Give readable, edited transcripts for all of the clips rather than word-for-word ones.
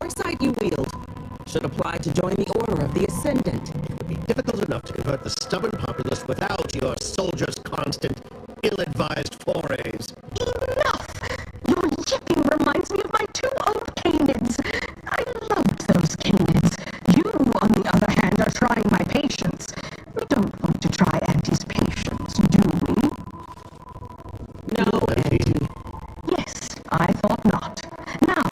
sight you wield should apply to join the Order of the Ascendant. It would be difficult enough to convert the stubborn populace without your soldiers' constant, ill-advised forays. Enough! Your yipping reminds me of my two old canids. I loved those canids. You, on the other hand, are trying my patience. We don't want to try Auntie's patience, do we? No, Auntie. Yes, I thought not. Now,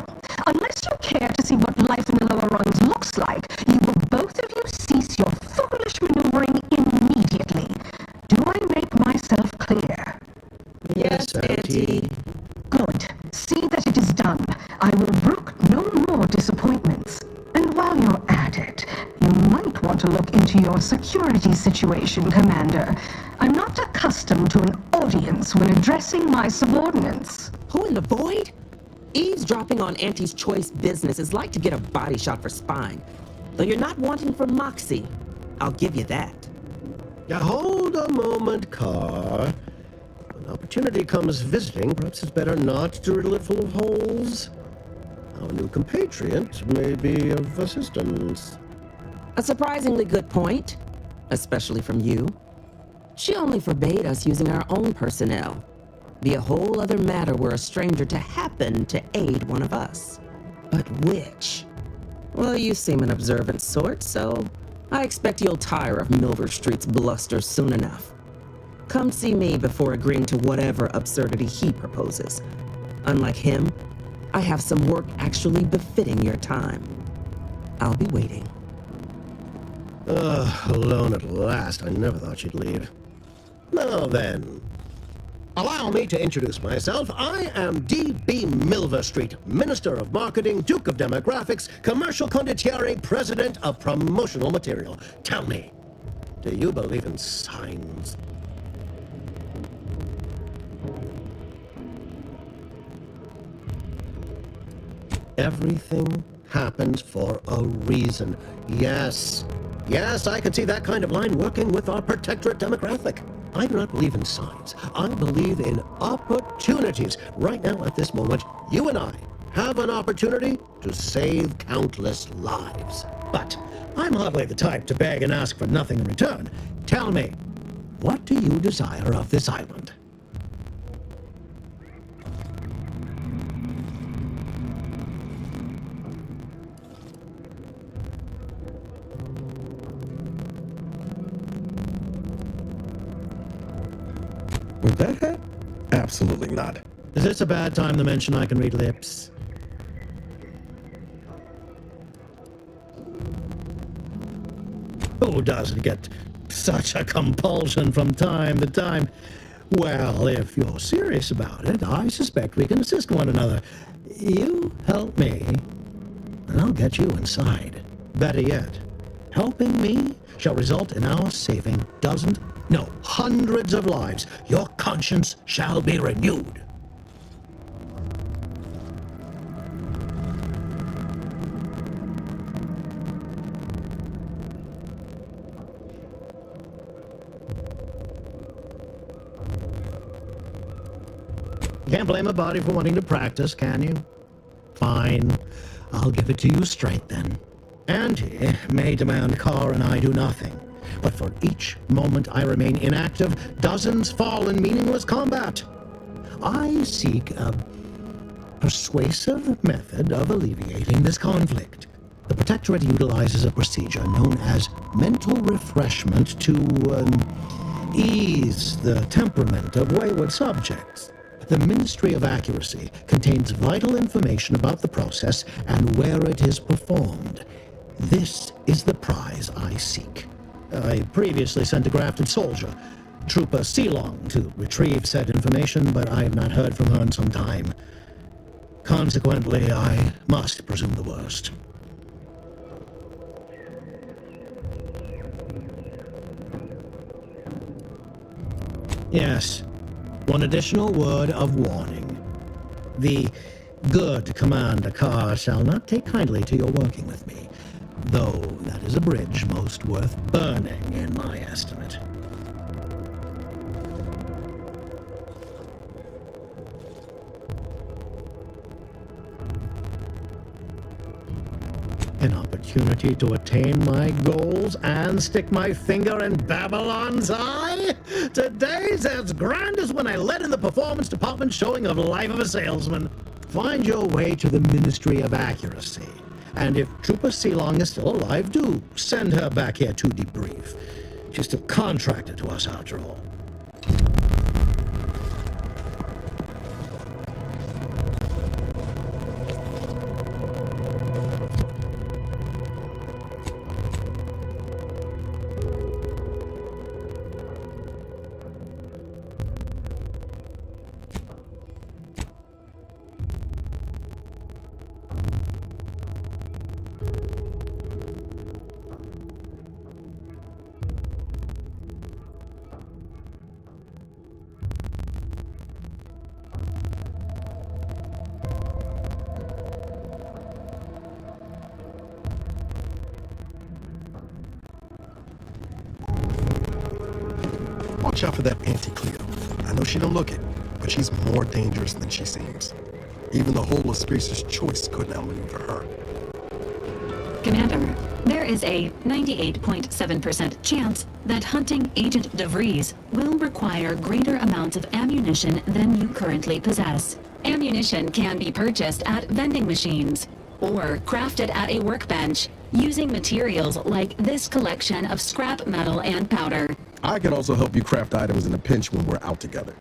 unless you care to see what life in the lower rungs looks like, you will both of you cease your foolish maneuvering immediately. Do I make myself clear? Yes, Auntie. Good. See that it is done. I will brook no more disappointments. And while you're at it, you might want to look into your security situation, Commander. I'm not accustomed to an audience when addressing my subordinates. Who in the void? Eavesdropping on Auntie's choice business is like to get a body shot for spine. Though you're not wanting for moxie. I'll give you that. Now hold a moment, Carr. When opportunity comes visiting, perhaps it's better not to riddle it full of holes. Our new compatriot may be of assistance. A surprisingly good point, especially from you. She only forbade us using our own personnel. Be a whole other matter were a stranger to happen to aid one of us. But which? Well, you seem an observant sort, so I expect you'll tire of Milver Street's bluster soon enough. Come see me before agreeing to whatever absurdity he proposes. Unlike him, I have some work actually befitting your time. I'll be waiting. Alone at last. I never thought she'd leave. Now then, allow me to introduce myself. I am D.B. Milver Street, Minister of Marketing, Duke of Demographics, Commercial Condottiere, President of Promotional Material. Tell me, do you believe in signs? Everything happens for a reason. Yes, I can see that kind of line working with our protectorate demographic. I do not believe in signs. I believe in opportunities. Right now, at this moment, you and I have an opportunity to save countless lives. But I'm hardly the type to beg and ask for nothing in return. Tell me, what do you desire of this island? With that hat? Absolutely not. Is this a bad time to mention I can read lips? Who doesn't get such a compulsion from time to time? Well, if you're serious about it, I suspect we can assist one another. You help me, and I'll get you inside. Better yet, helping me shall result in our saving dozens, no, hundreds of lives. Your conscience shall be renewed. Can't blame a body for wanting to practice, can you? Fine. I'll give it to you straight then. Auntie may demand Carr and I do nothing, but for each moment I remain inactive, dozens fall in meaningless combat. I seek a persuasive method of alleviating this conflict. The Protectorate utilizes a procedure known as mental refreshment to ease the temperament of wayward subjects. The Ministry of Accuracy contains vital information about the process and where it is performed. This is the prize I seek. I previously sent a grafted soldier, Trooper Sealong, to retrieve said information, but I have not heard from her in some time. Consequently, I must presume the worst. Yes, one additional word of warning. The good Commander Carr shall not take kindly to your working with me, though that is a bridge most worth burning in my estimate. An opportunity to attain my goals and stick my finger in Babylon's eye? Today's as grand as when I led in the performance department showing of Life of a Salesman. Find your way to the Ministry of Accuracy. And if Trooper Sealong is still alive, do send her back here to debrief. She's still contracted to us after all. Watch out for that Auntie Cleo. I know she don't look it, but she's more dangerous than she seems. Even the whole of Spears' Choice couldn't outmaneuver her. Commander, there is a 98.7% chance that hunting Agent DeVries will require greater amounts of ammunition than you currently possess. Ammunition can be purchased at vending machines or crafted at a workbench using materials like this collection of scrap metal and powder. I can also help you craft items in a pinch when we're out together.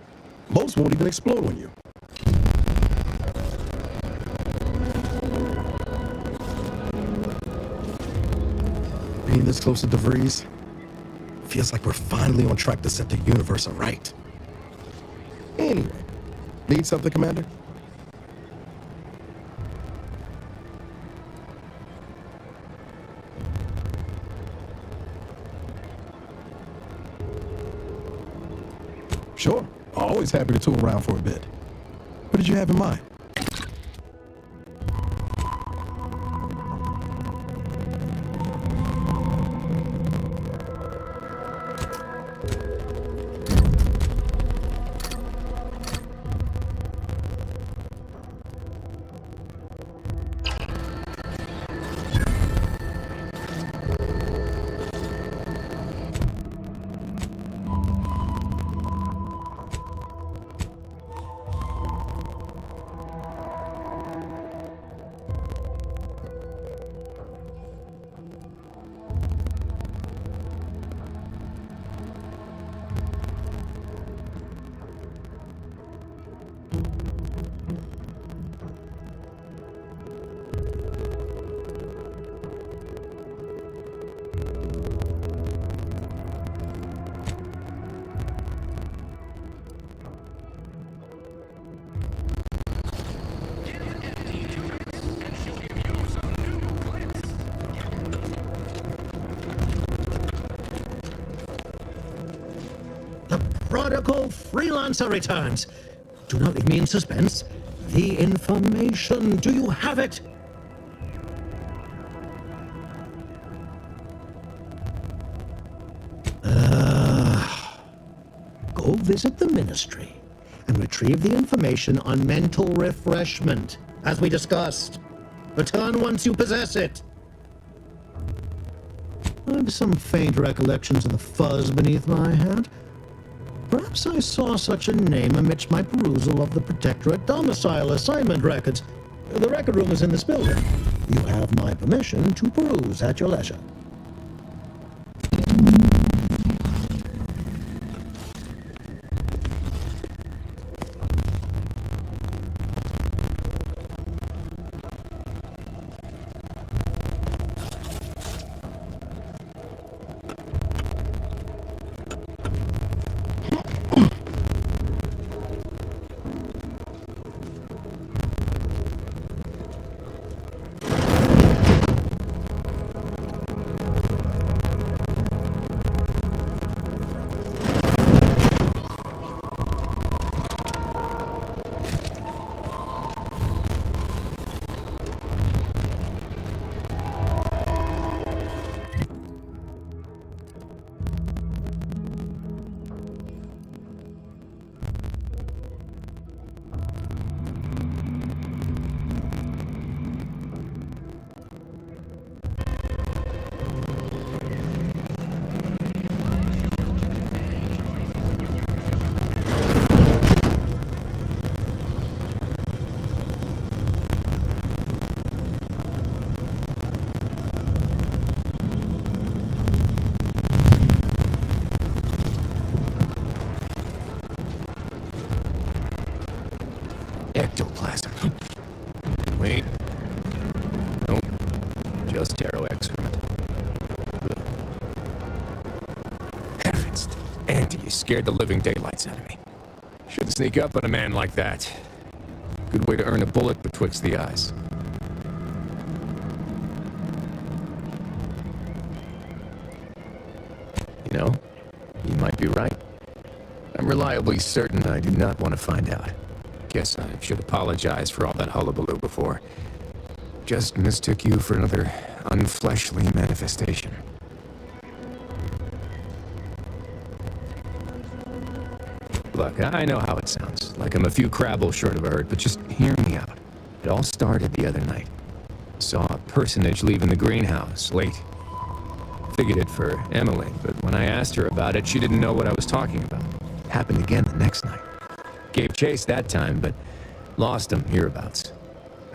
Most won't even explode on you. Being this close to DeVries feels like we're finally on track to set the universe aright. Anyway, need something, Commander? Sure, always happy to tool around for a bit. What did you have in mind? Prodigal Freelancer returns. Do not leave me in suspense. The information. Do you have it? Go visit the Ministry and retrieve the information on mental refreshment, as we discussed. Return once you possess it. I have some faint recollections of the fuzz beneath my hat. Perhaps I saw such a name amidst my perusal of the Protectorate domicile assignment records. The record room is in this building. You have my permission to peruse at your leisure. just Taro excrement. Heavens, Andy, you scared the living daylights out of me. Shouldn't sneak up on a man like that. Good way to earn a bullet betwixt the eyes. You know, you might be right. I'm reliably certain I do not want to find out. Guess I should apologize for all that hullabaloo before. Just mistook you for another unfleshly manifestation. Look, I know how it sounds, like I'm a few crabbles short of a hurt, but just hear me out. It all started the other night. Saw a personage leaving the greenhouse, late. Figured it for Emily, but when I asked her about it, she didn't know what I was talking about. Happened again the next night. Gave chase that time, but lost them hereabouts.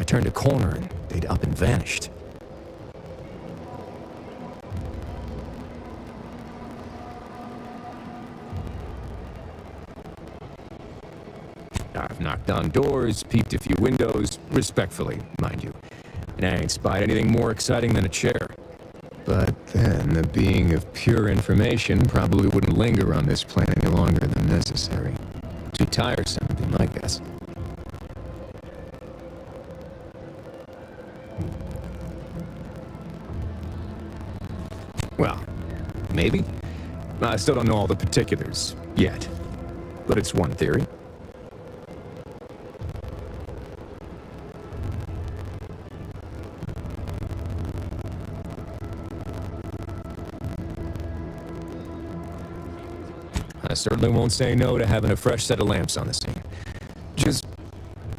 I turned a corner and they'd up and vanished. I've knocked on doors, peeped a few windows, respectfully, mind you. And I ain't spied anything more exciting than a chair. But then, a being of pure information probably wouldn't linger on this plane any longer than necessary. Too tiresome, would be my guess. Well, maybe. I still don't know all the particulars, yet. But it's one theory. I certainly won't say no to having a fresh set of lamps on the scene. Just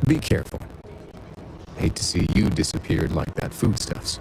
be careful. Hate to see you disappeared like that foodstuffs.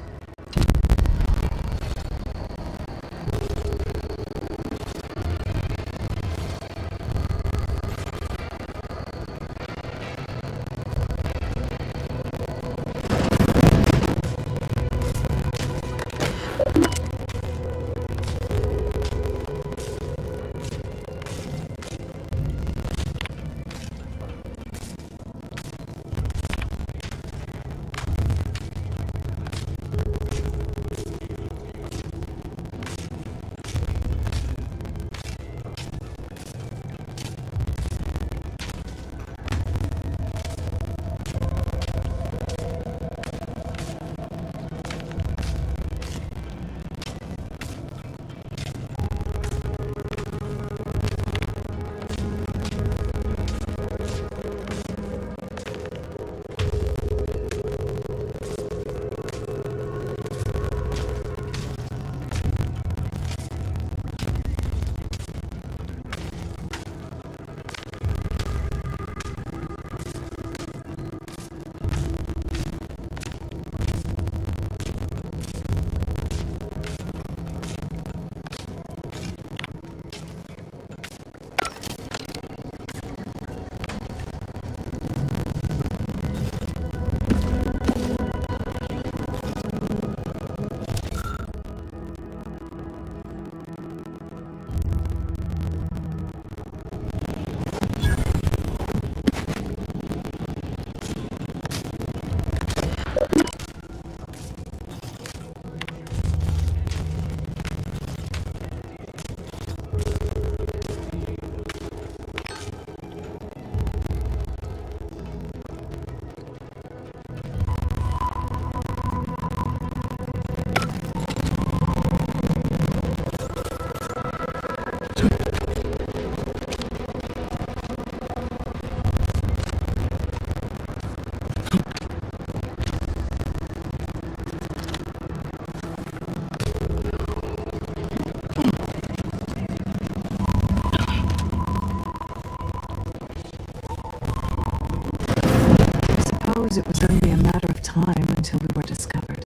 It was only a matter of time until we were discovered.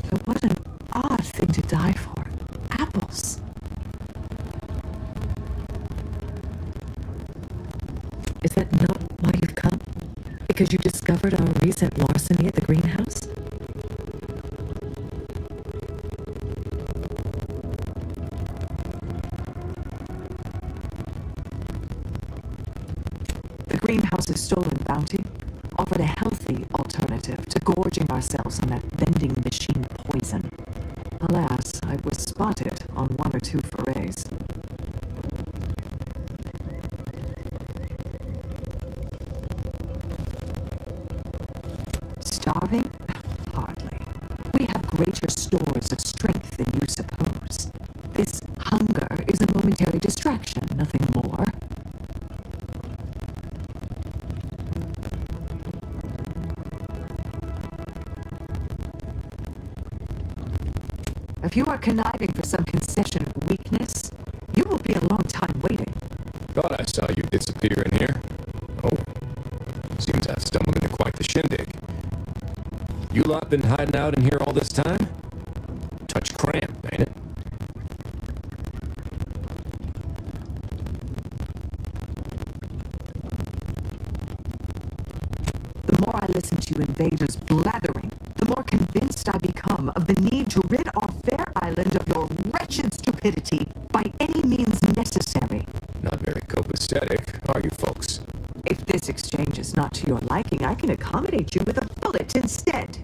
But what an odd thing to die for. Apples. Is that not why you've come? Because you discovered our recent larceny at the greenhouse? The greenhouse's stolen bounty offered a healthy alternative to gorging ourselves on that vending machine pork. I was spotted on one or two forays. Starving? Hardly. We have greater stores of strength than you suppose. This hunger is a momentary distraction, nothing more. If you are conniving for some concession of weakness, you will be a long time waiting. Thought I saw you disappear in here. Oh, seems I've stumbled into quite the shindig. You lot been hiding out in here all this time? Touch cramp, ain't it? The more I listen to you invaders blathering, the more convinced I become of the need to rid our fair island of your wretched stupidity by any means necessary. Not very copacetic, are you folks? If this exchange is not to your liking, I can accommodate you with a bullet instead.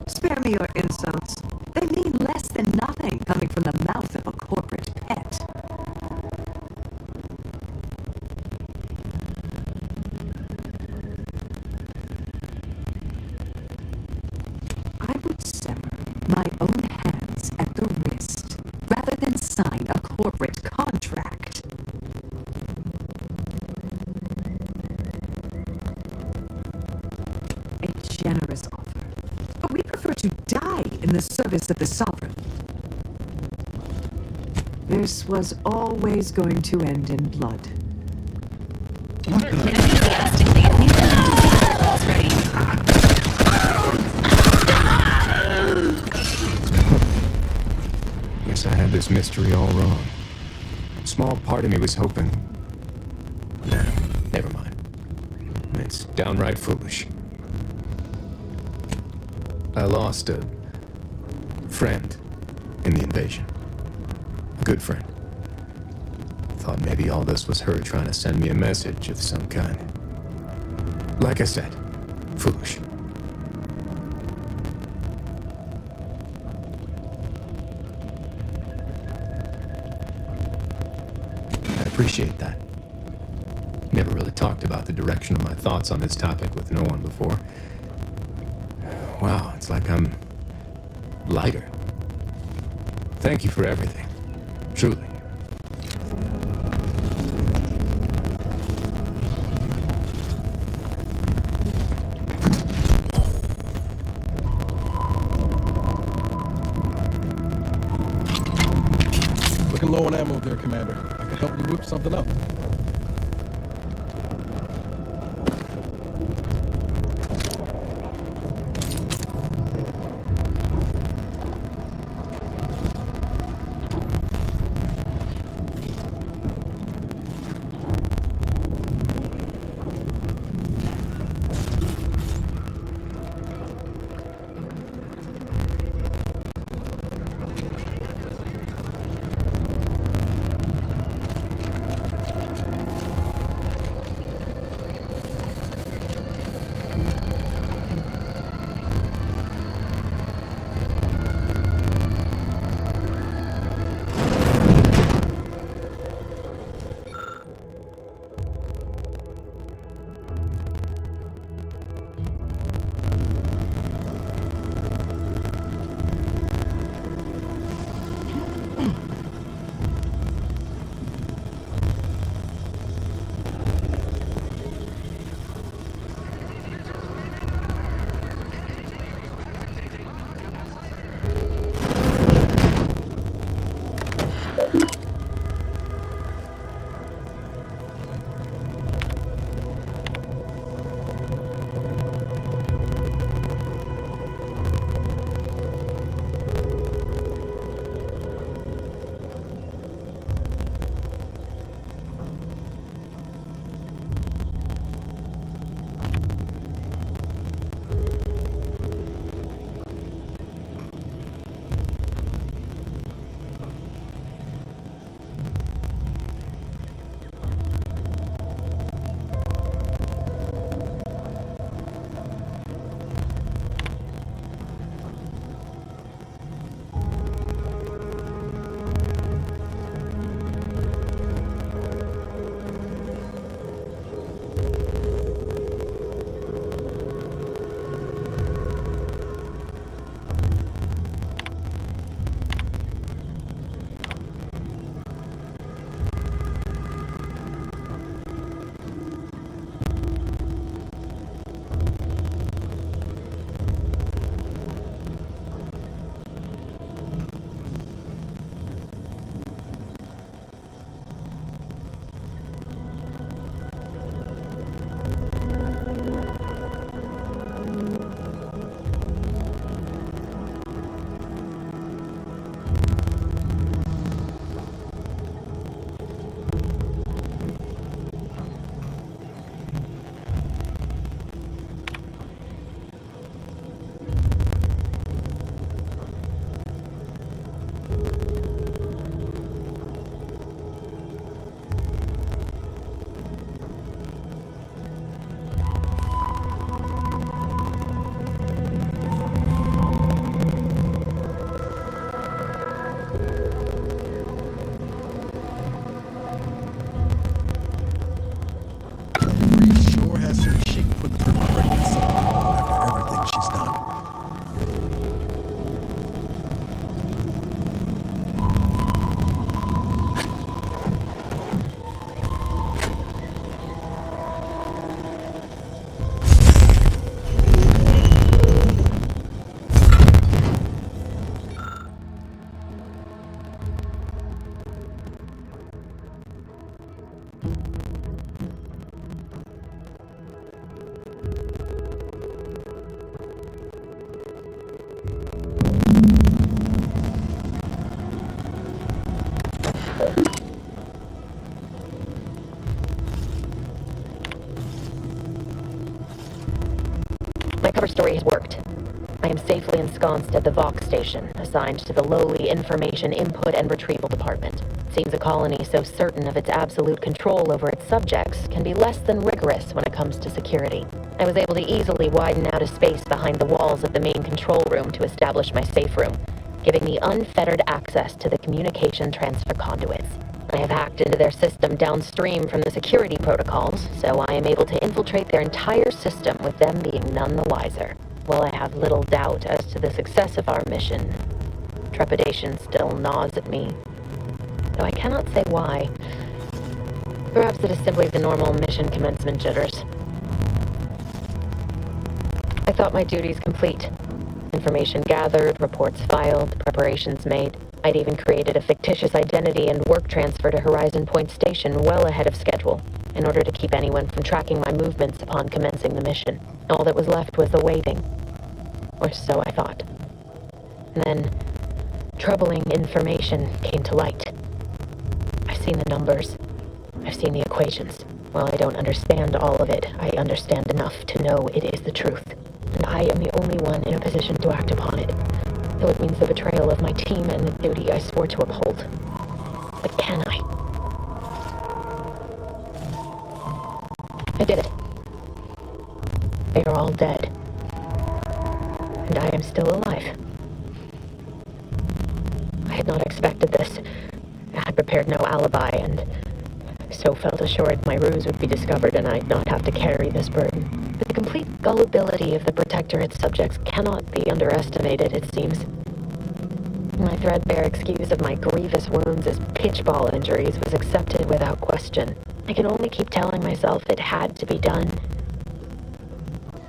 Spare me your insults. They mean less than nothing coming from the mouth of a corporate pet. I would sever my own hands at the wrist rather than sign a corporate contract. A generous offer, but we prefer to die in the service of the sovereign. This was always going to end in blood. Enthusiastically, ready. Guess I had this mystery all wrong. Small part of me was hoping... Nah, never mind. It's downright foolish. I lost a friend in the invasion. A good friend. Thought maybe all this was her trying to send me a message of some kind. Like I said, foolish. I appreciate that. Never really talked about the direction of my thoughts on this topic with no one before. Wow, it's like I'm lighter. Thank you for everything. Truly. Looking low on ammo there, Commander. I can help you whip something up. cover story has worked. I am safely ensconced at the Vox station, assigned to the lowly Information Input and Retrieval Department. Seems a colony so certain of its absolute control over its subjects can be less than rigorous when it comes to security. I was able to easily widen out a space behind the walls of the main control room to establish my safe room, giving me unfettered access to the communication transfer conduits. I have hacked into their system downstream from the security protocols, so I am able to infiltrate their entire system with them being none the wiser. While I have little doubt as to the success of our mission, trepidation still gnaws at me, though I cannot say why. Perhaps it is simply the normal mission commencement jitters. I thought my duties complete. Information gathered, reports filed, preparations made. I'd even created a fictitious identity and work transfer to Horizon Point Station well ahead of schedule, in order to keep anyone from tracking my movements upon commencing the mission. All that was left was the waiting. Or so I thought. And then, troubling information came to light. I've seen the numbers. I've seen the equations. While I don't understand all of it, I understand enough to know it is the truth. And I am the only one in a position to act upon it. Though it means the betrayal of my team and the duty I swore to uphold. But can I? I did it. They are all dead. And I am still alive. I had not expected this. I had prepared no alibi, and so felt assured my ruse would be discovered and I'd not have to carry this burden. But the complete gullibility of the Protectorate's subjects cannot be underestimated, it seems. My threadbare excuse of my grievous wounds as pitchball injuries was accepted without question. I can only keep telling myself it had to be done.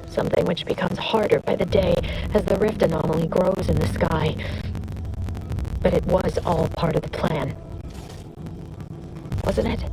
Something which becomes harder by the day as the rift anomaly grows in the sky. But it was all part of the plan. Wasn't it?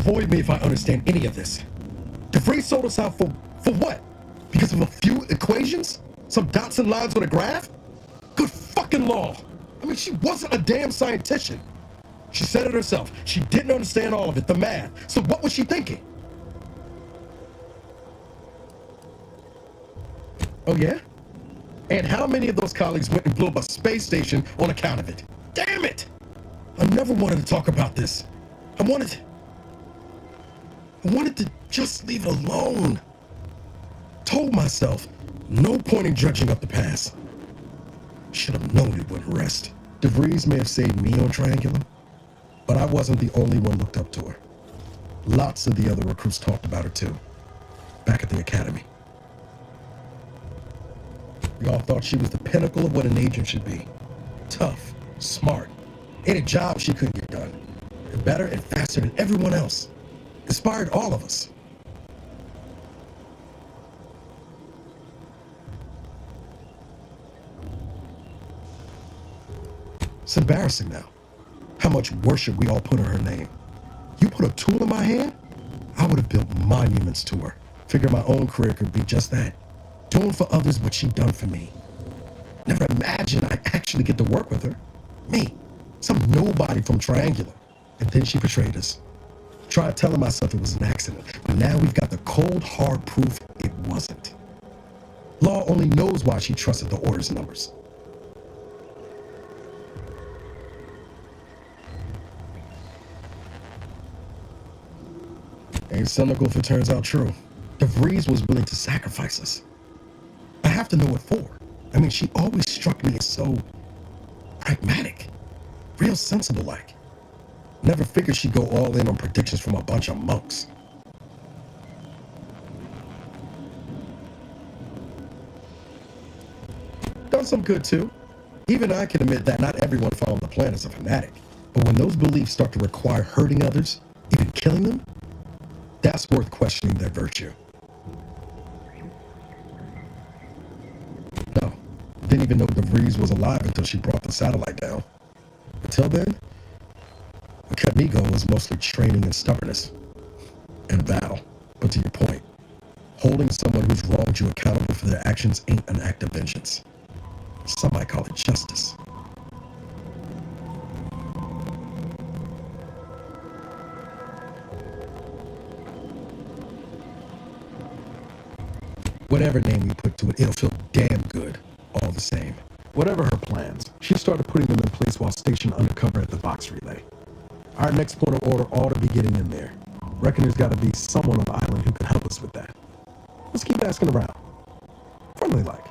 Avoid me if I understand any of this. DeVries sold us out for what? Because of a few equations? Some dots and lines on a graph? Good fucking law. I mean, she wasn't a damn scientist. She said it herself. She didn't understand all of it, the math. So what was she thinking? Oh yeah? And how many of those colleagues went and blew up a space station on account of it? Damn it! I never wanted to talk about this. I wanted to just leave it alone. Told myself, no point in dredging up the past. Should have known it wouldn't rest. DeVries may have saved me on Triangular, but I wasn't the only one looked up to her. Lots of the other recruits talked about her too, back at the academy. We all thought she was the pinnacle of what an agent should be. Tough, smart, any job she couldn't get done. And better and faster than everyone else. Inspired all of us. It's embarrassing now. How much worship we all put on her name. You put a tool in my hand, I would have built monuments to her. Figured my own career could be just that. Doing for others what she'd done for me. Never imagined I'd actually get to work with her. Me, some nobody from Triangular. And then she betrayed us. Tried telling myself it was an accident, but now we've got the cold, hard proof it wasn't. Law only knows why she trusted the orders numbers. Ain't cynical if it turns out true. DeVries was willing to sacrifice us. I have to know what for. I mean, she always struck me as so pragmatic, real sensible-like. Never figured she'd go all in on predictions from a bunch of monks. Done some good too. Even I can admit that not everyone following the plan is a fanatic. But when those beliefs start to require hurting others, even killing them, that's worth questioning their virtue. No, didn't even know DeVries was alive until she brought the satellite down. Until then, what kept me going was mostly training and stubbornness. And Val. But to your point, holding someone who's wronged you accountable for their actions ain't an act of vengeance. Some might call it justice. Whatever name we put to it, it'll feel damn good, all the same. Whatever her plans, she started putting them in place while stationed undercover at the Vox Relay. Our next point of order ought to be getting in there. Reckon there's got to be someone on the island who can help us with that. Let's keep asking around. Friendly like.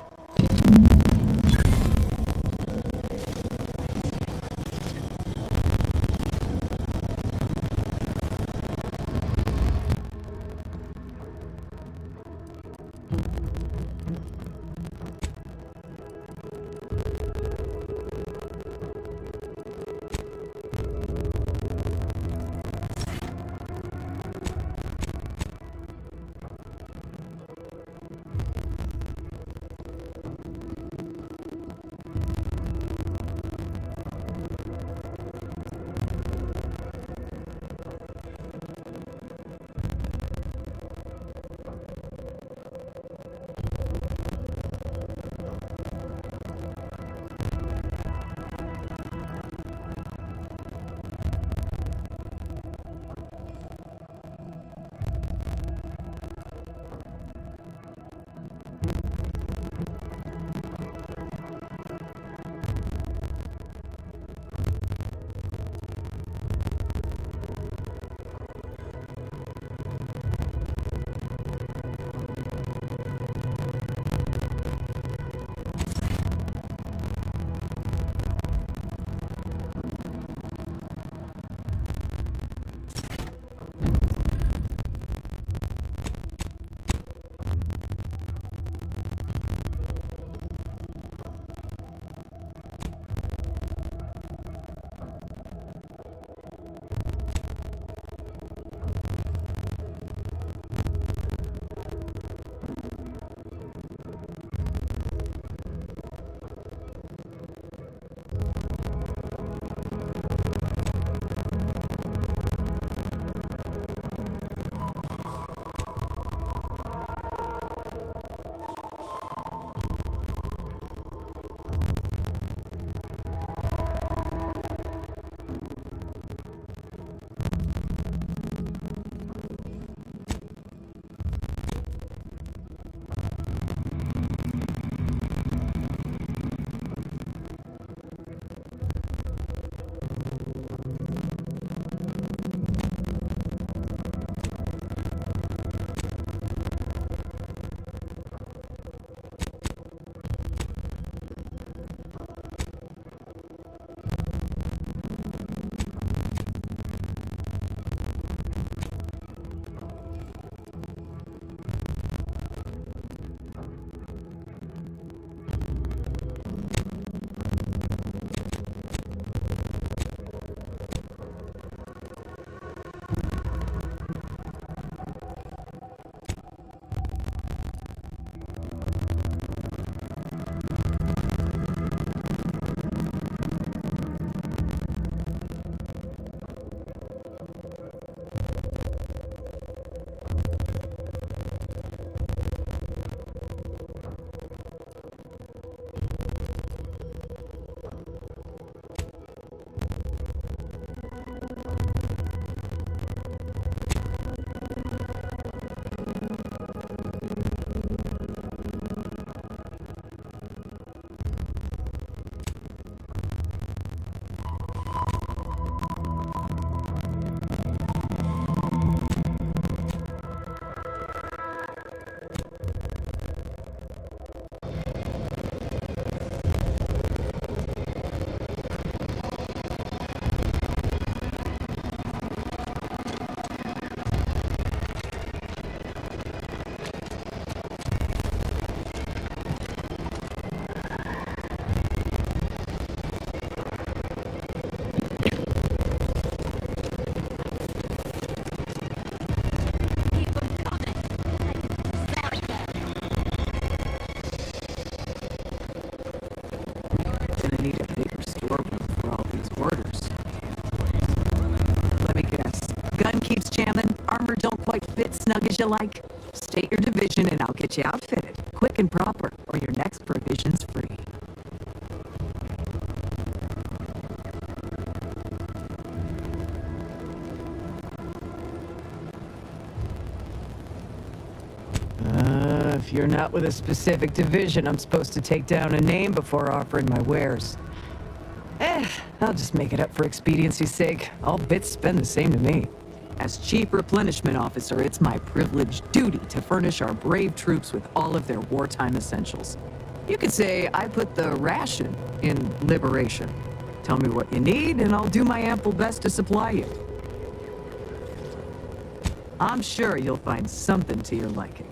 snug as you like. State your division and I'll get you outfitted, quick and proper, or your next provision's free. If you're not with a specific division, I'm supposed to take down a name before offering my wares. I'll just make it up for expediency's sake. All bits spend the same to me. As Chief Replenishment Officer, it's my privileged duty to furnish our brave troops with all of their wartime essentials. You could say I put the ration in liberation. Tell me what you need, and I'll do my ample best to supply you. I'm sure you'll find something to your liking.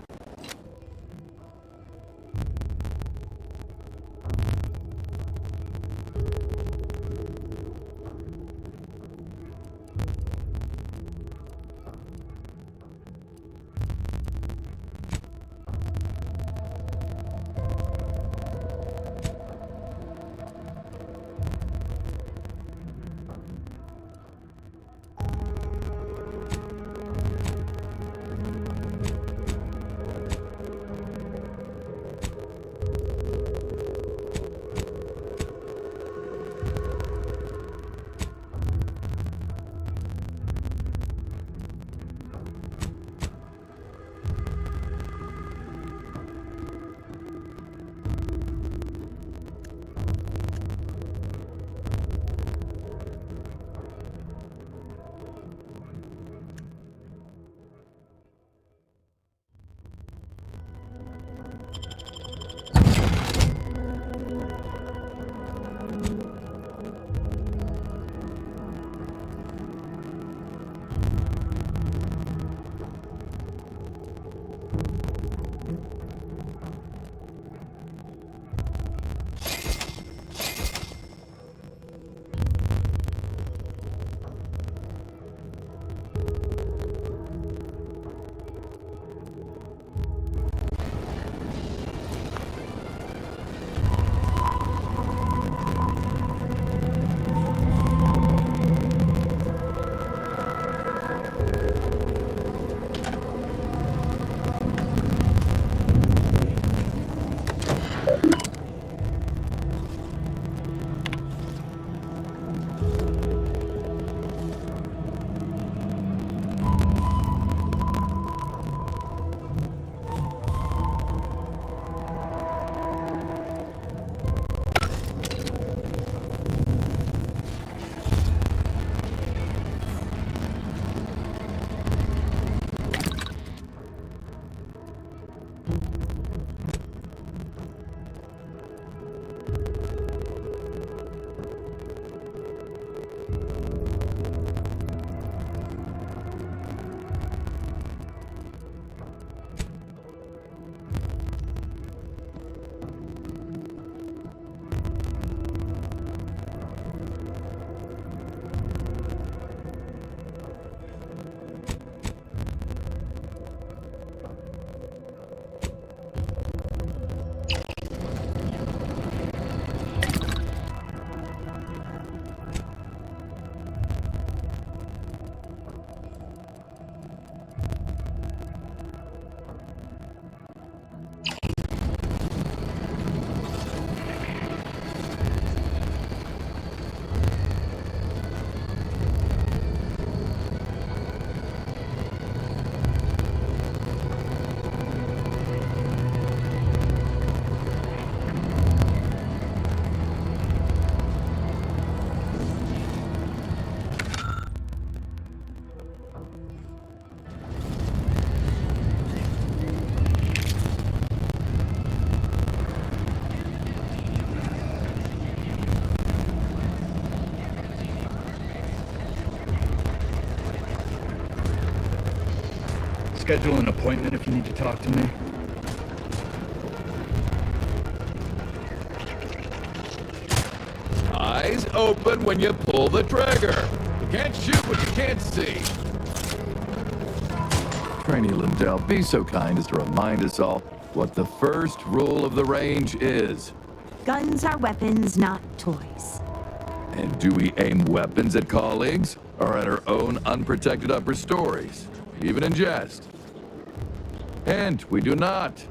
Schedule an appointment if you need to talk to me. Eyes open when you pull the trigger. You can't shoot what you can't see. Trainee Lindell, be so kind as to remind us all what the first rule of the range is. Guns are weapons, not toys. And do we aim weapons at colleagues or at our own unprotected upper stories, even in jest? And we do not.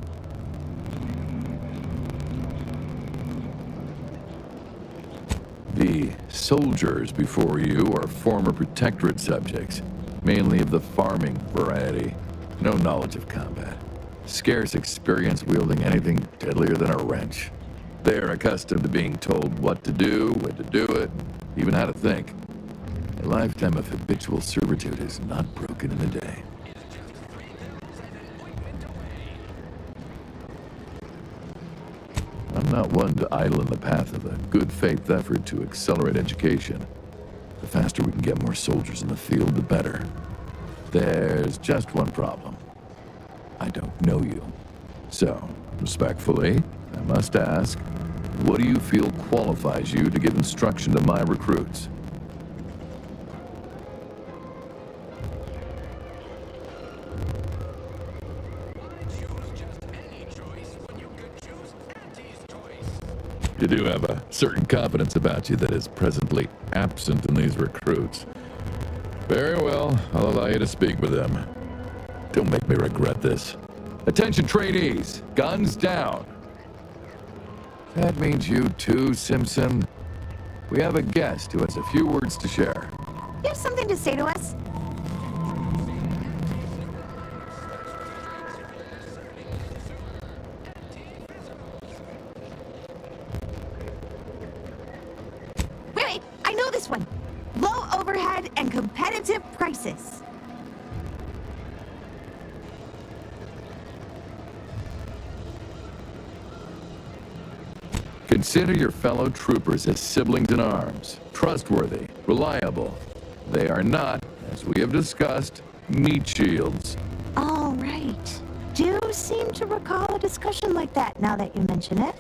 The soldiers before you are former Protectorate subjects, mainly of the farming variety. No knowledge of combat. Scarce experience wielding anything deadlier than a wrench. They are accustomed to being told what to do, when to do it, even how to think. A lifetime of habitual servitude is not broken in a day. I'm not one to idle in the path of a good faith effort to accelerate education. The faster we can get more soldiers in the field, the better. There's just one problem. I don't know you. So, respectfully, I must ask, what do you feel qualifies you to give instruction to my recruits? You do have a certain confidence about you that is presently absent in these recruits. Very well, I'll allow you to speak with them. Don't make me regret this. Attention trainees, guns down. That means you too, Simpson. We have a guest who has a few words to share. You have something to say to us? Wait, I know this one. Low overhead and competitive prices. Consider your fellow troopers as siblings in arms, trustworthy, reliable. They are not, as we have discussed, meat shields. All right. Do seem to recall a discussion like that now that you mention it.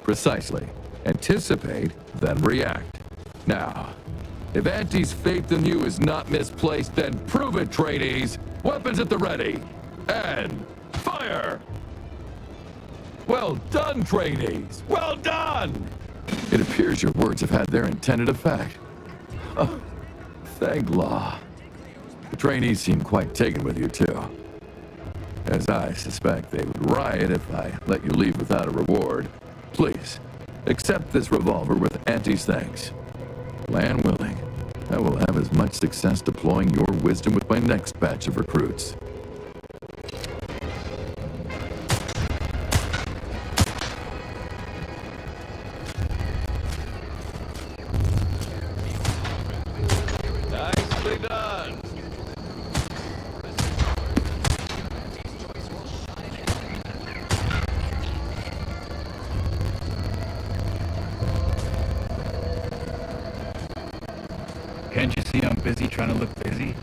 Precisely. Anticipate, then react. Now, if Auntie's faith in you is not misplaced, then prove it, trainees! Weapons at the ready! And fire! Well done, trainees! Well done! It appears your words have had their intended effect. Oh, thank law. The trainees seem quite taken with you, too. As I suspect they would riot if I let you leave without a reward. Please, accept this revolver with Auntie's thanks. Land willing, I will have as much success deploying your wisdom with my next batch of recruits. Nicely done. Can't you see I'm busy trying to look busy?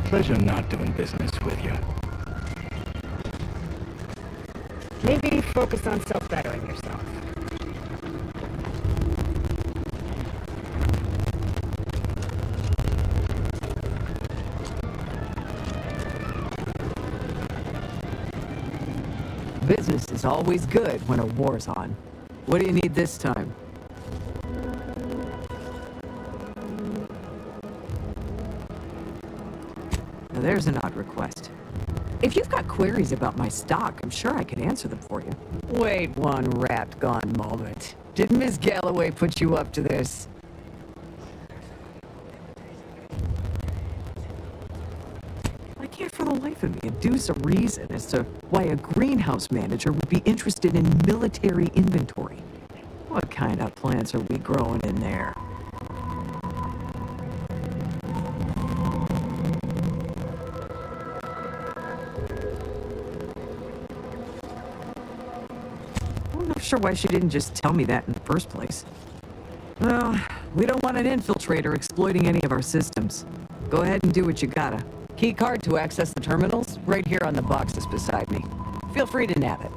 Pleasure not doing business with you. Maybe focus on self-bettering yourself. Business is always good when a war's on. What do you need this time? Now there's an odd request. If you've got queries about my stock, I'm sure I can answer them for you. Wait one rat-gone moment. Did Miss Galloway put you up to this? I can't for the life of me deduce a reason as to why a greenhouse manager would be interested in military inventory. What kind of plants are we growing in there? I'm not sure why she didn't just tell me that in the first place. Well, we don't want an infiltrator exploiting any of our systems. Go ahead and do what you gotta. Key card to access the terminals, right here on the boxes beside me. Feel free to nab it.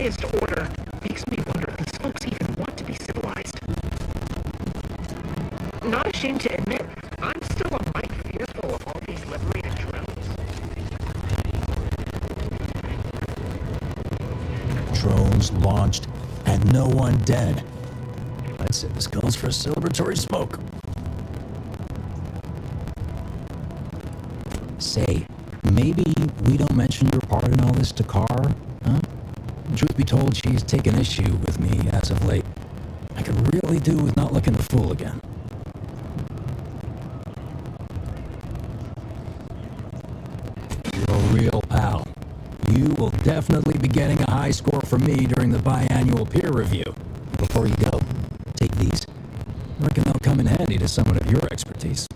highest order makes me wonder if these folks even want to be civilized. Not ashamed to admit, I'm still a mite fearful of all these liberated drones. Drones launched and no one dead. I'd say this calls for a celebratory smoke. Say, maybe we don't mention your part in all this to Carr, huh? Truth be told, she's taken issue with me as of late. I could really do with not looking a fool again. You're a real pal. You will definitely be getting a high score from me during the biannual peer review. Before you go, take these. I reckon they'll come in handy to someone of your expertise.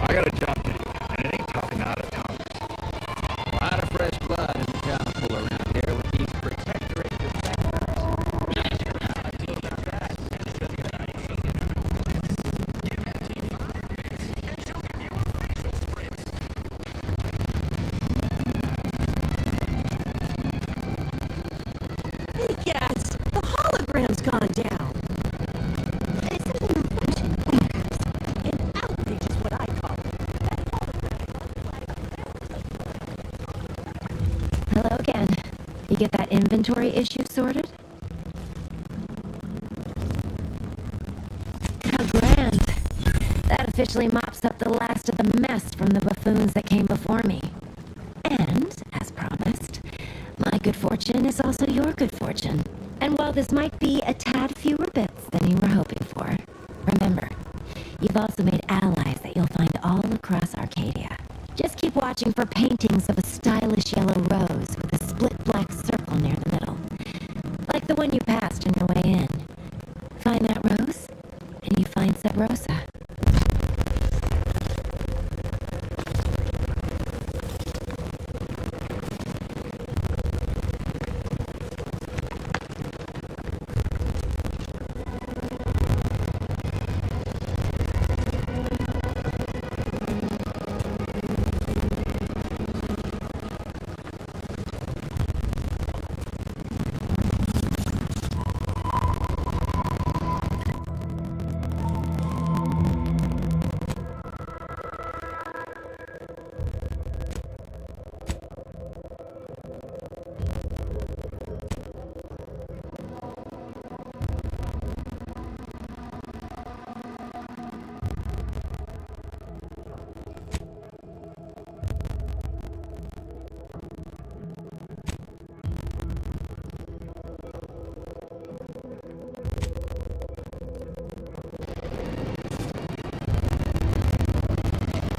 I got a job to do, and it ain't talking out of towners. A lot of fresh blood in the town pool around here with these protectorate defectors. Hey, Gaz, the hologram's gone down. It's something unfortunate, perhaps. An outrage is what I call it. Hello again. You get that inventory issue sorted? How grand. That officially mops up the last of the mess from the buffoons that came before me. And, as promised, my good fortune is also your good fortune. And while this might be a tad fewer bits than you were hoping for, remember, you've also made allies that you'll find all across Arcadia. Just keep watching for paintings of a stylish yellow rose with a split black circle near the middle. Like the one you passed on your way in. Find that rose, and you find Sub Rosa.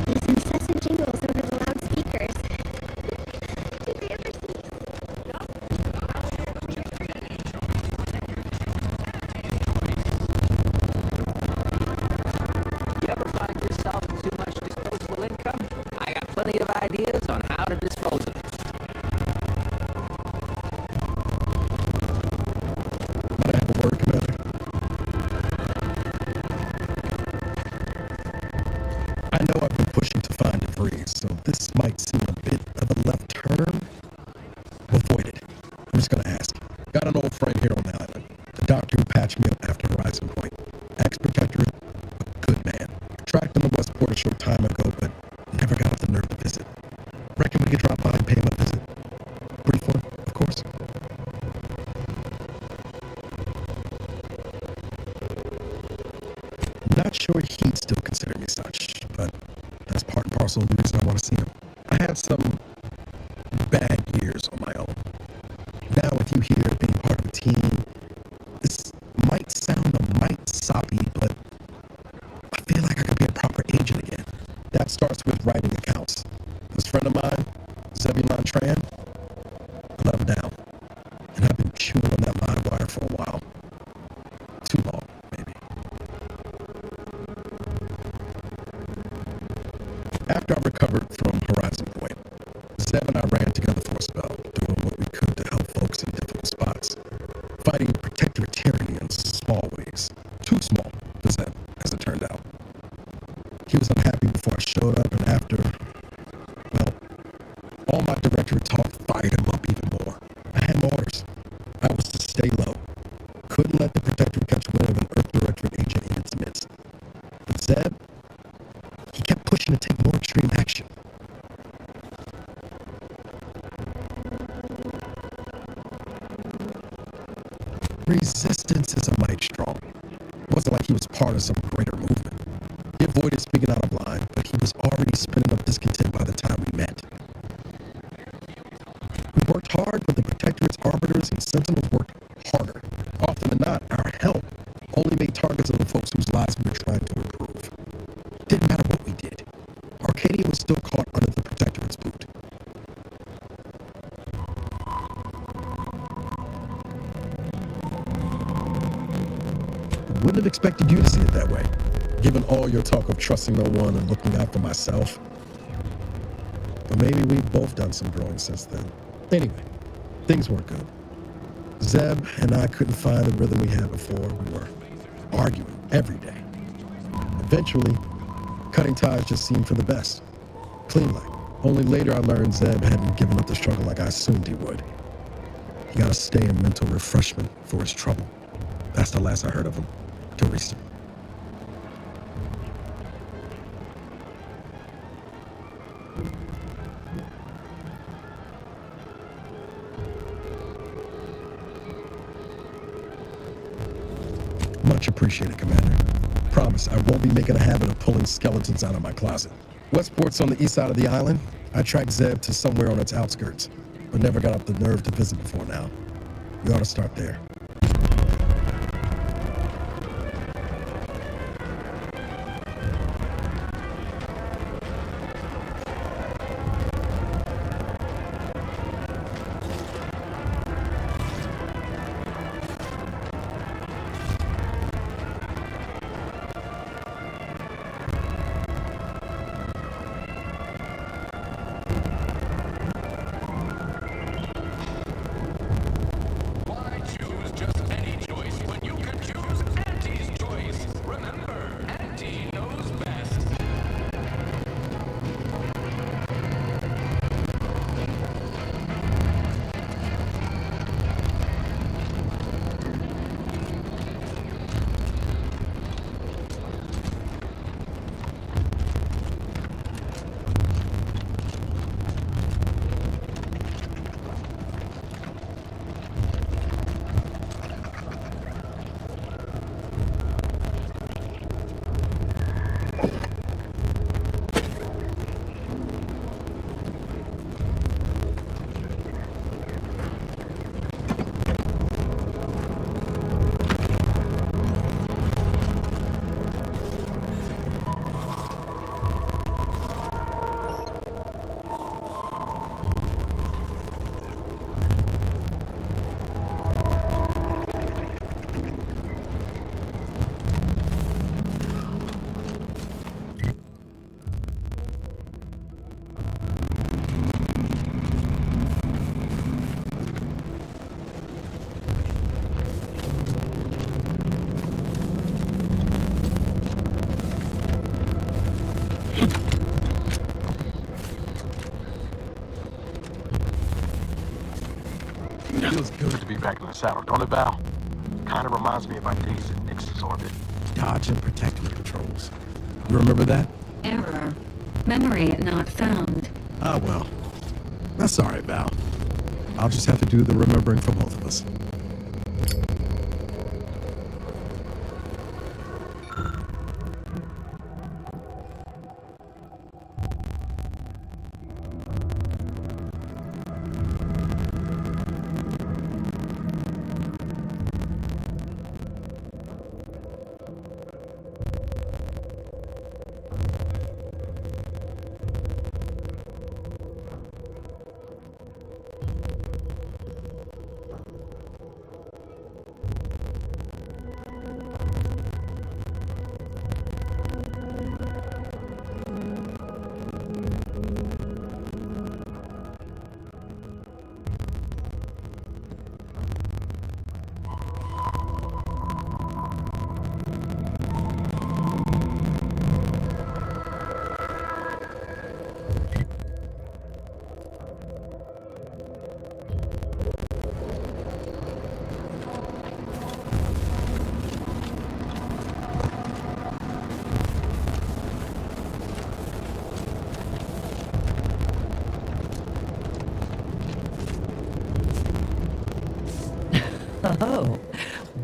These incessant jingles over the loudspeakers. Did they ever cease? You ever find yourself with too much disposable income? I got plenty of ideas on how to dispose of it. Might I have a word, Commander? I know I've been pushing to find DeVries, so this might seem a bit of a left turn. Avoid it. I'm just gonna ask. Got an old friend here on the island. The doctor who patched me up after Horizon Point. Ex-protector, a good man. Tracked him to Westport a short time ago, but never got up the nerve to visit. Reckon we could drop by and pay him a visit. Brief one, of course. Not sure he'd still consider me such, but that's part and parcel of the reason I want to see him. I had some bad years on my own. Now with you here being part of a team, this might sound a mite soppy, but I feel like I could be a proper agent again. That starts with writing accounts. This friend of mine, Zebulon Tran, I let him down. And I've been chewing on that live wire for a while. Too long, maybe. After I recovered from Horizon Point, Zeb and I ran together for a spell, doing what we could to help folks in difficult spots. Fighting protectorate tyranny in small ways. Too small for Zeb, as it turned out. He was All my directorate talk fired him up even more. I had orders. I was to stay low. Couldn't let the Protectorate catch wind of an Earth Directorate agent in its midst. But Zeb, he kept pushing to take more extreme action. Resistance is a might strong. It wasn't like he was part of some greater movement. He avoided speaking out of line, but he was already spinning up discontent by the time we met. We worked hard, but the Protectorate's arbiters and sentinels worked harder. Often than not, our help only made targets of the folks whose lives we were trying to improve. Didn't matter what we did. Arcadia was still caught under the Protectorate's boot. Wouldn't have expected you to see it that way, given all your talk of trusting no one and looking out for myself. But maybe we've both done some growing since then. Anyway, things weren't good. Zeb and I couldn't find the rhythm we had before. We were arguing every day. Eventually, cutting ties just seemed for the best. Clean like. Only later I learned Zeb hadn't given up the struggle like I assumed he would. He got to stay in mental refreshment for his trouble. That's the last I heard of him. Till recent. Much appreciated, Commander. Promise, I won't be making a habit of pulling skeletons out of my closet. Westport's on the east side of the island. I tracked Zeb to somewhere on its outskirts, but never got up the nerve to visit before now. We ought to start there. Feels good to be back in the saddle, don't it, Val? Kind of reminds me of my days in Nix's orbit. Dodge and Protectorate patrols. You remember that? Error. Memory not found. Ah, well. That's all right, Val. I'll just have to do the remembering for both of us. Oh,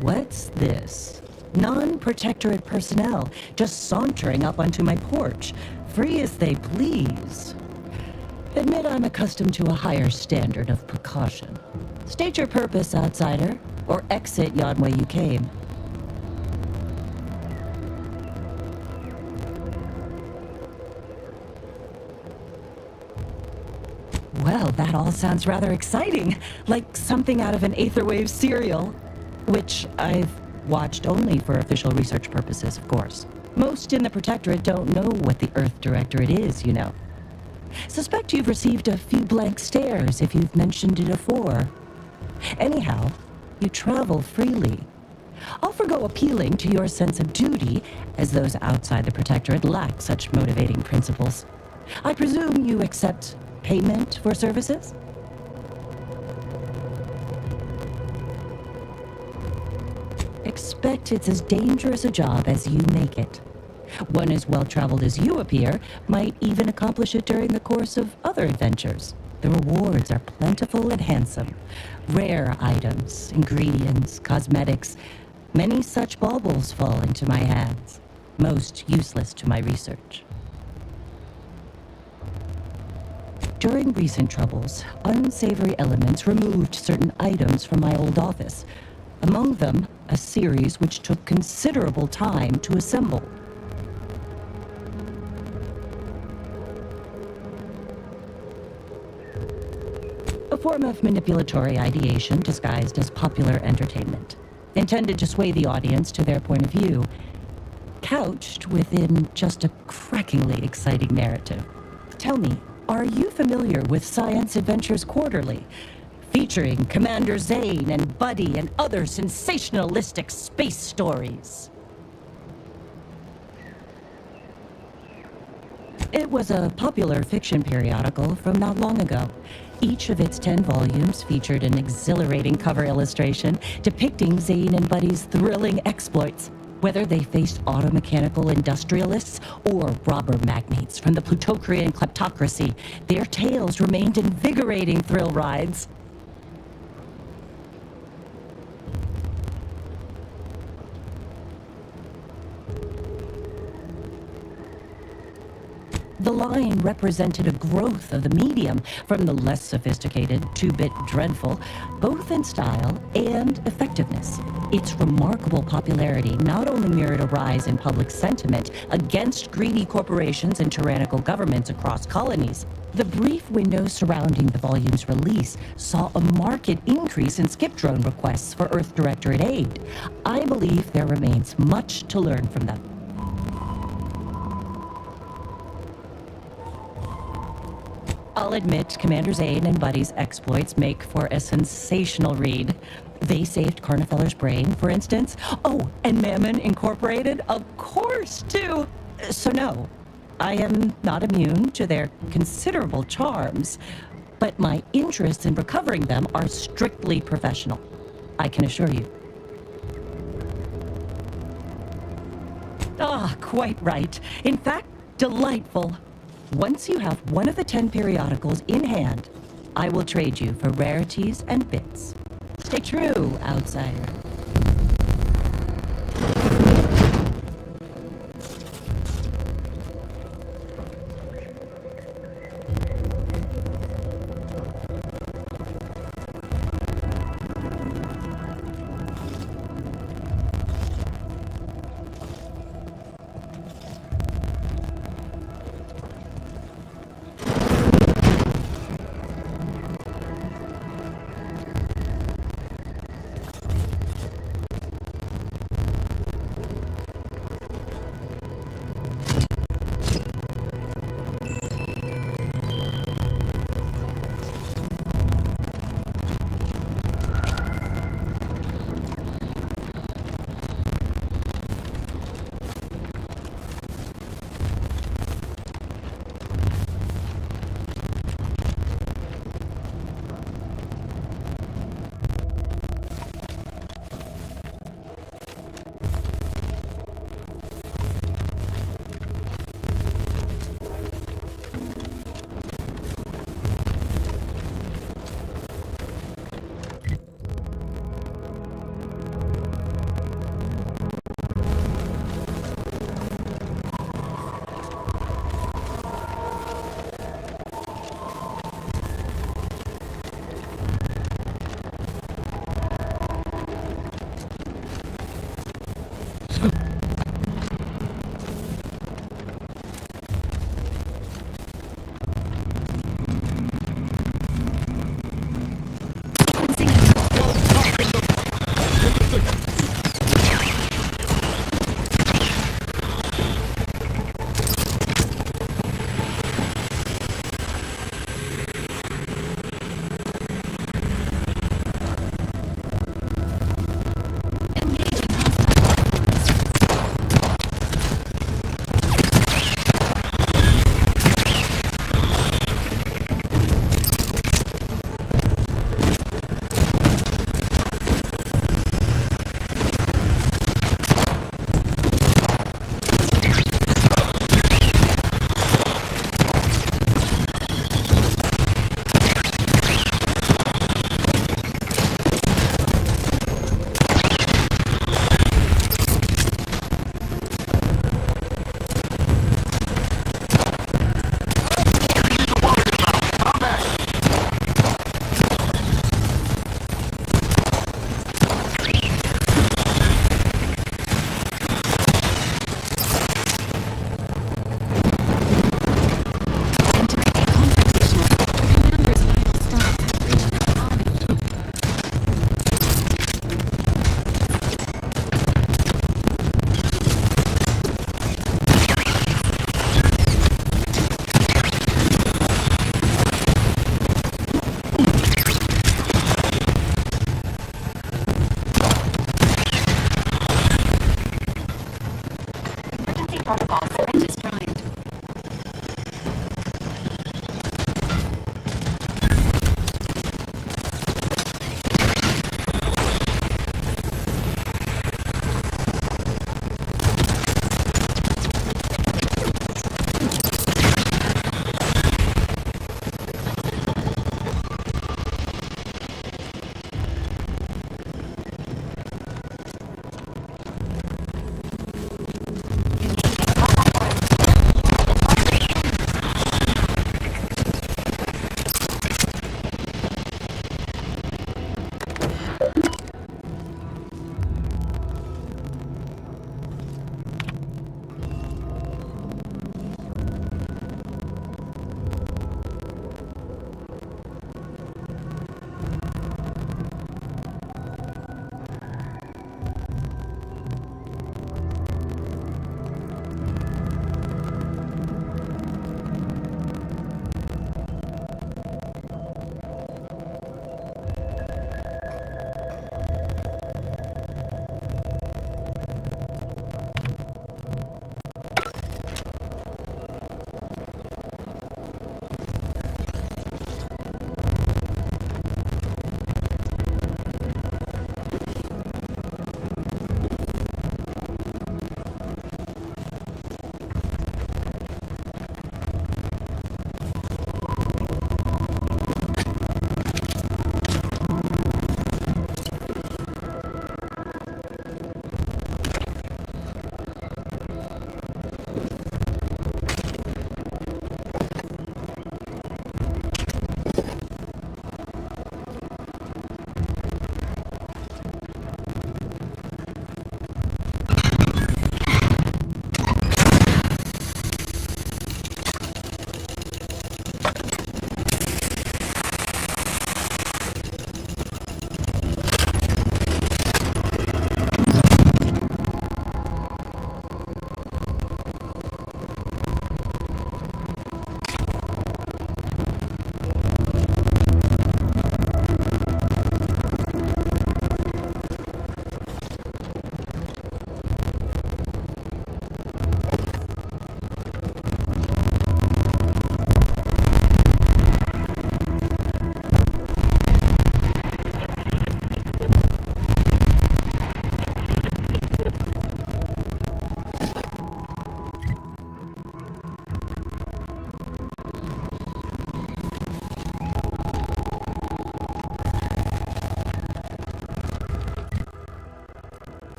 what's this? Non-protectorate personnel just sauntering up onto my porch, free as they please. Admit I'm accustomed to a higher standard of precaution. State your purpose, outsider, or exit yon way you came. Well, that all sounds rather exciting, like something out of an Aetherwave serial, which I've watched only for official research purposes, of course. Most in the Protectorate don't know what the Earth Directorate is, you know. Suspect you've received a few blank stares if you've mentioned it afore. Anyhow, you travel freely. I'll forgo appealing to your sense of duty, as those outside the Protectorate lack such motivating principles. I presume you accept payment for services? Expect it's as dangerous a job as you make it. One as well-traveled as you appear might even accomplish it during the course of other adventures. The rewards are plentiful and handsome. Rare items, ingredients, cosmetics. Many such baubles fall into my hands, most useless to my research. During recent troubles, unsavory elements removed certain items from my old office. Among them, a series which took considerable time to assemble. A form of manipulatory ideation disguised as popular entertainment, intended to sway the audience to their point of view, couched within just a crackingly exciting narrative. Tell me, are you familiar with Science Adventures Quarterly, featuring Commander Zane and Buddy and other sensationalistic space stories? It was a popular fiction periodical from not long ago. Each of its 10 volumes featured an exhilarating cover illustration depicting Zane and Buddy's thrilling exploits. Whether they faced automechanical industrialists or robber magnates from the Plutocrian kleptocracy, their tales remained invigorating thrill rides. The line represented a growth of the medium from the less sophisticated 2-bit dreadful, both in style and effectiveness. Its remarkable popularity not only mirrored a rise in public sentiment against greedy corporations and tyrannical governments across colonies. The brief window surrounding the volume's release saw a marked increase in skip drone requests for Earth Directorate aid. I believe there remains much to learn from them. I'll admit, Commander Zane and Buddy's exploits make for a sensational read. They saved Carnifeller's brain, for instance. Oh, and Mammon Incorporated, of course, too. So no, I am not immune to their considerable charms, but my interests in recovering them are strictly professional, I can assure you. Ah, quite right. In fact, delightful. Once you have one of the 10 periodicals in hand, I will trade you for rarities and bits. Stay true, outsider.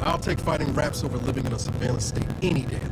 I'll take fighting raps over living in a surveillance state any damn